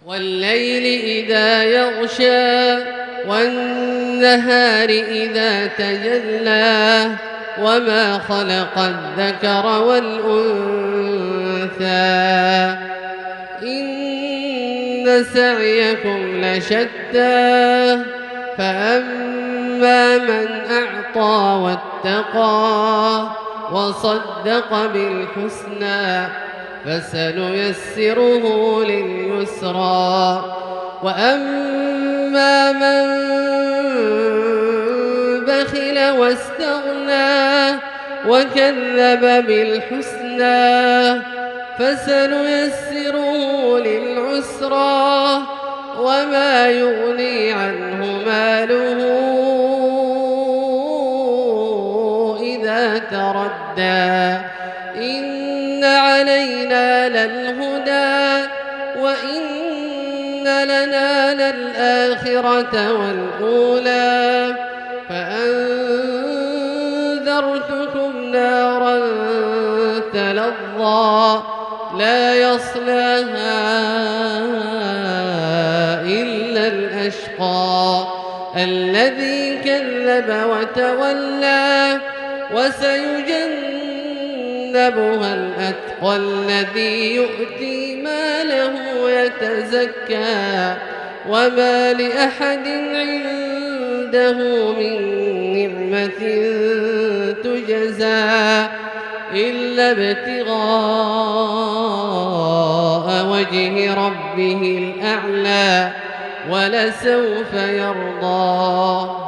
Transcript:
والليل إذا يغشى والنهار إذا تجلى وما خلق الذكر والأنثى إن سعيكم لشتى فأما من أعطى واتقى وصدق بالحسنى فسنيسره لليسرى وأما من بخل واستغنى وكذب بالحسنى فسنيسره للعسرى وما يغني عنه ماله إذا تردى إن علينا للهدى وإن لنا للآخرة والأولى فأنذرتكم نارا تلظى لا يصلاها إلا الأشقى الذي كذب وتولى وسيجنبها الأتقى الذي يؤتي ماله يتزكى وما لأحد عنده من نعمة تجزى إلا ابتغاء وجه ربه الأعلى ولسوف يرضى.